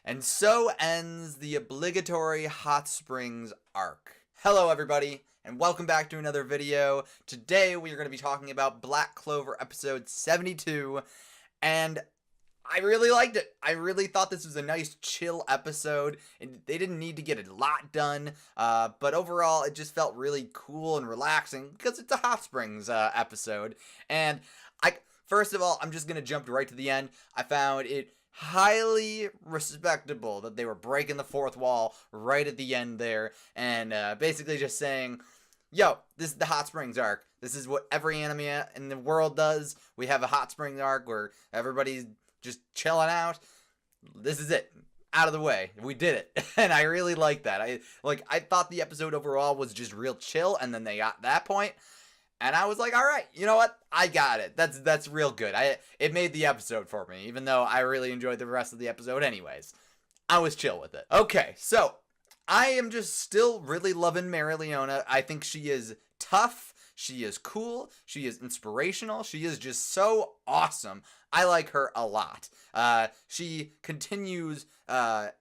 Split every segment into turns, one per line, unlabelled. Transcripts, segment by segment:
And so ends the obligatory hot springs arc. Hello everybody, and welcome back to another video. Today we are going to be talking about Black Clover episode 72, and I really liked it. I really thought this was a nice chill episode. They didn't need to get a lot done, but overall it just felt really cool and relaxing because it's a hot springs episode. And first of all, I'm just going to jump right to the end. I found it highly respectable that they were breaking the fourth wall right at the end there, and basically just saying, yo, this is the hot springs arc. This is what every anime in the world does. We have a hot springs arc where everybody's just chilling out. This is it. Out of the way. We did it. And I really like that. I thought the episode overall was just real chill, and then they got that point. And I was like, all right, you know what? I got it. That's real good. It made the episode for me, even though I really enjoyed the rest of the episode anyways. I was chill with it. Okay, so I am just still really loving Mary Leona. I think she is tough. She is cool. She is inspirational. She is just so awesome. I like her a lot. She continues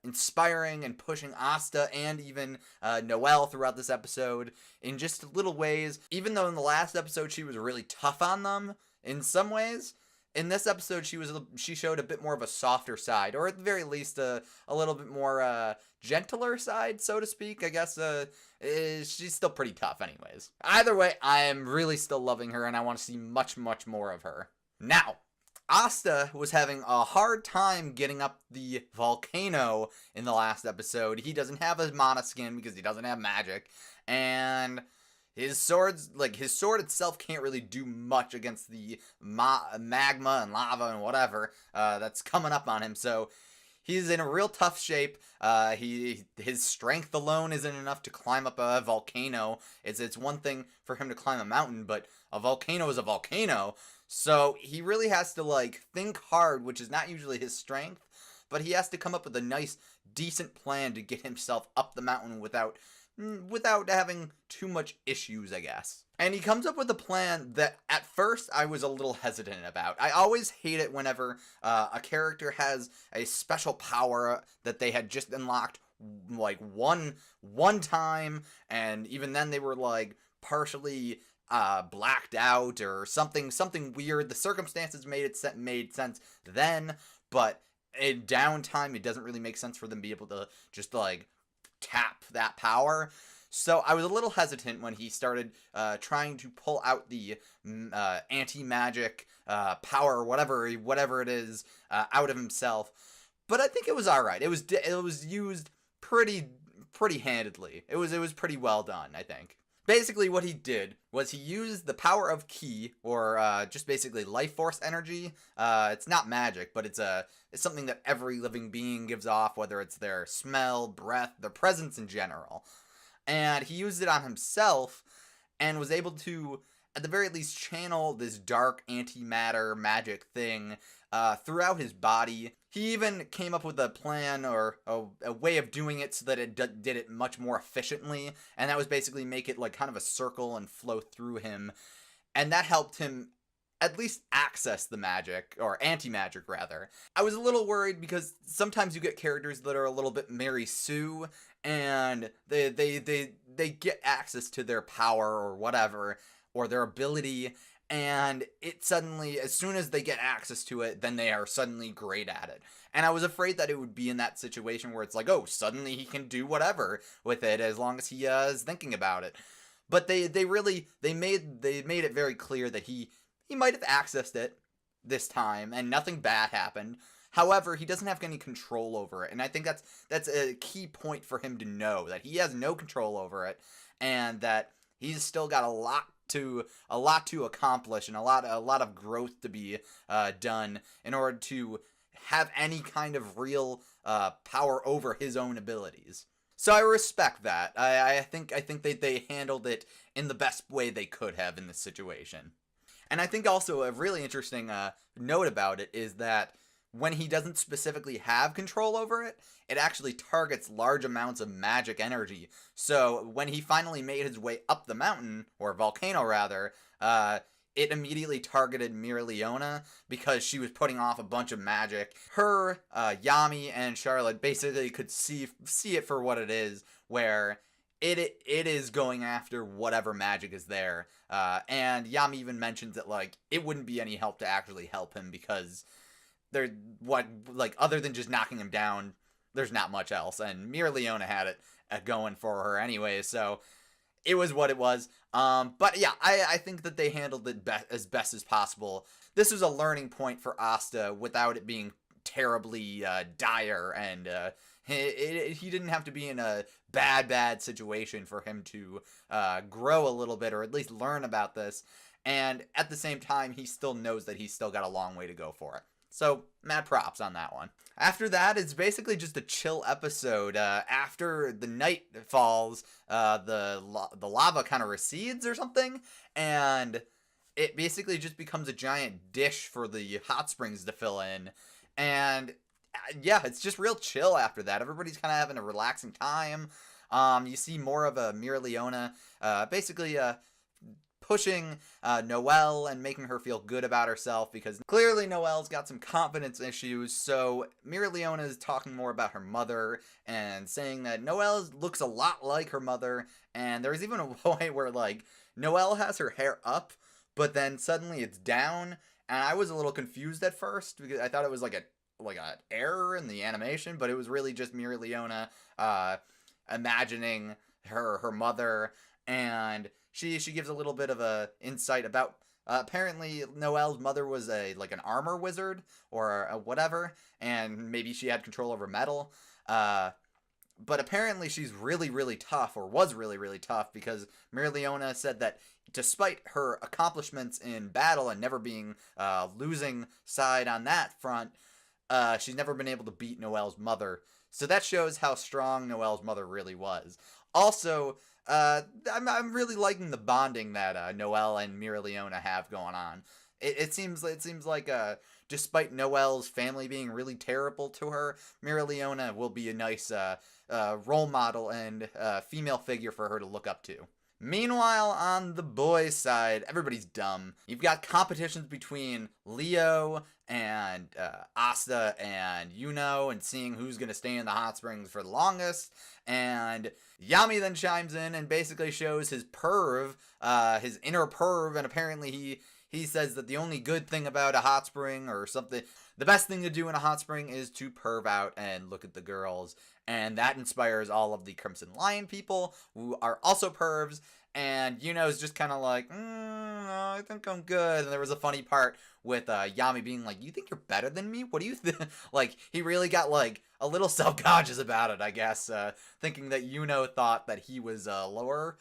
inspiring and pushing Asta and even Noelle throughout this episode in just little ways. Even though in the last episode she was really tough on them in some ways, in this episode she showed a bit more of a softer side, or at the very least a little bit more gentler side, so to speak. I guess she's still pretty tough anyways. Either way, I am really still loving her, and I want to see much more of her. Now, Asta was having a hard time getting up the volcano in the last episode. He doesn't have his mana skin because he doesn't have magic, and his sword itself can't really do much against the magma and lava and whatever that's coming up on him. So he's in a real tough shape. His strength alone isn't enough to climb up a volcano. It's one thing for him to climb a mountain, but a volcano is a volcano. So he really has to think hard, which is not usually his strength, but he has to come up with a nice, decent plan to get himself up the mountain without having too much issues, I guess. And he comes up with a plan that at first I was a little hesitant about. I always hate it whenever a character has a special power that they had just unlocked one time, and even then they were partially blacked out or something weird. The circumstances made sense then, but in downtime it doesn't really make sense for them to be able to just tap that power. So I was a little hesitant when he started trying to pull out the anti-magic power, whatever it is, out of himself. But I think it was all right. It was used pretty handedly. It was pretty well done, I think. Basically, what he did was he used the power of ki, or just basically life force energy. It's not magic, but it's something that every living being gives off, whether it's their smell, breath, their presence in general. And he used it on himself and was able to, at the very least, channel this dark antimatter magic thing throughout his body. He even came up with a plan or a way of doing it so that it did it much more efficiently, and that was basically make it kind of a circle and flow through him, and that helped him at least access the magic, or anti-magic rather. I was a little worried because sometimes you get characters that are a little bit Mary Sue, and they get access to their power or whatever, or their ability, and it suddenly, as soon as they get access to it, then they are suddenly great at it. And I was afraid that it would be in that situation where it's oh, suddenly he can do whatever with it as long as he is thinking about it. But they made it very clear that he might have accessed it this time and nothing bad happened. However, he doesn't have any control over it, and I think that's a key point for him to know, that he has no control over it, and that he's still got a lot to accomplish and a lot of growth to be done in order to have any kind of real power over his own abilities. So I respect that. I think they handled it in the best way they could have in this situation. And I think also a really interesting note about it is that when he doesn't specifically have control over it, it actually targets large amounts of magic energy. So when he finally made his way up the mountain, or volcano rather, it immediately targeted Mirleona because she was putting off a bunch of magic. Her, Yami, and Charlotte basically could see it for what it is, where it is going after whatever magic is there. And Yami even mentions that, like, it wouldn't be any help to actually help him because other than just knocking him down, there's not much else. And Mirleona had it going for her anyway, so it was what it was. But yeah, I think that they handled it as best as possible. This was a learning point for Asta without it being terribly dire, and he didn't have to be in a bad situation for him to grow a little bit, or at least learn about this. And at the same time, he still knows that he's still got a long way to go for it. So, mad props on that one. After that, it's basically just a chill episode. After the night falls, the lava kind of recedes or something, and it basically just becomes a giant dish for the hot springs to fill in. And yeah, it's just real chill after that. Everybody's kind of having a relaxing time. You see more of a Mirleona basically pushing Noelle and making her feel good about herself, because clearly Noelle's got some confidence issues. So Mirleona is talking more about her mother and saying that Noelle looks a lot like her mother. And there's even a point where, like, Noelle has her hair up, but then suddenly it's down. And I was a little confused at first because I thought it was like an error in the animation, but it was really just Mirleona imagining her mother. And she gives a little bit of a insight about apparently Noelle's mother was an armor wizard or a whatever, and maybe she had control over metal. But apparently she's really tough, or was really tough, because Mirleona said that despite her accomplishments in battle and never being losing side on that front, she's never been able to beat Noelle's mother. So that shows how strong Noelle's mother really was. Also, I'm really liking the bonding that Noelle and Mirleona have going on. It seems like despite Noelle's family being really terrible to her, Mirleona will be a nice role model and female figure for her to look up to. Meanwhile, on the boys' side, everybody's dumb. You've got competitions between Leo and Asta and Yuno, and seeing who's going to stay in the hot springs for the longest. And Yami then chimes in and basically shows his perv, his inner perv, and apparently he says that the only good thing about a hot spring, or something, the best thing to do in a hot spring is to perv out and look at the girls. And that inspires all of the Crimson Lion people, who are also pervs. And Yuno's just kind of like, I think I'm good. And there was a funny part with Yami being like, you think you're better than me? What do you think? Like, he really got, like, a little self-conscious about it, I guess. Thinking that Yuno thought that he was lower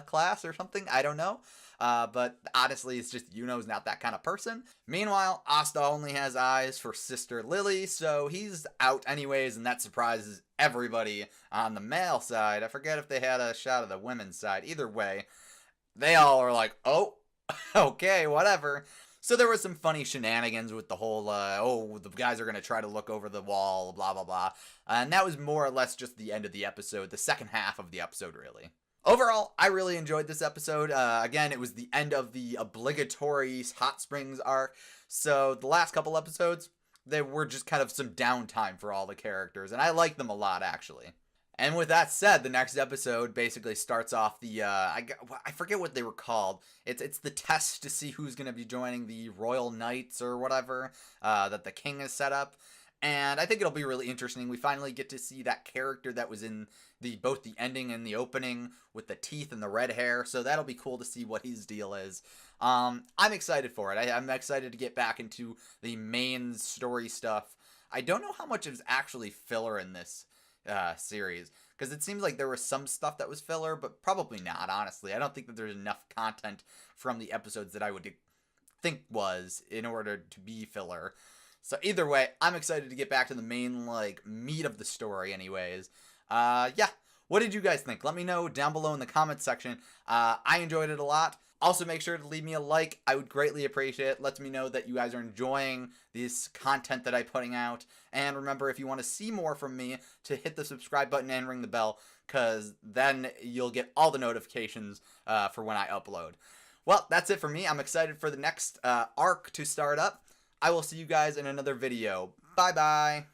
class or something. I don't know. But honestly, it's just Yuno's not that kind of person. Meanwhile, Asta only has eyes for Sister Lily, so he's out anyways, and that surprises everybody on the male side. I forget if they had a shot of the women's side. Either way, they all are like, oh, okay, whatever. So there was some funny shenanigans with the whole, the guys are going to try to look over the wall, blah, blah, blah. And that was more or less just the end of the episode, the second half of the episode, really. Overall, I really enjoyed this episode. Again, it was the end of the obligatory Hot Springs arc. So the last couple episodes, they were just kind of some downtime for all the characters. And I like them a lot, actually. And with that said, the next episode basically starts off the, I forget what they were called. It's the test to see who's going to be joining the Royal Knights or whatever that the king has set up. And I think it'll be really interesting. We finally get to see that character that was in both the ending and the opening with the teeth and the red hair. So that'll be cool to see what his deal is. I'm excited for it. I'm excited to get back into the main story stuff. I don't know how much is actually filler in this series, because it seems like there was some stuff that was filler, but probably not, honestly. I don't think that there's enough content from the episodes that I would think was in order to be filler. So either way, I'm excited to get back to the main, meat of the story anyways. Yeah, what did you guys think? Let me know down below in the comments section. I enjoyed it a lot. Also, make sure to leave me a like. I would greatly appreciate it. Lets me know that you guys are enjoying this content that I'm putting out. And remember, if you want to see more from me, to hit the subscribe button and ring the bell, because then you'll get all the notifications for when I upload. Well, that's it for me. I'm excited for the next arc to start up. I will see you guys in another video. Bye-bye.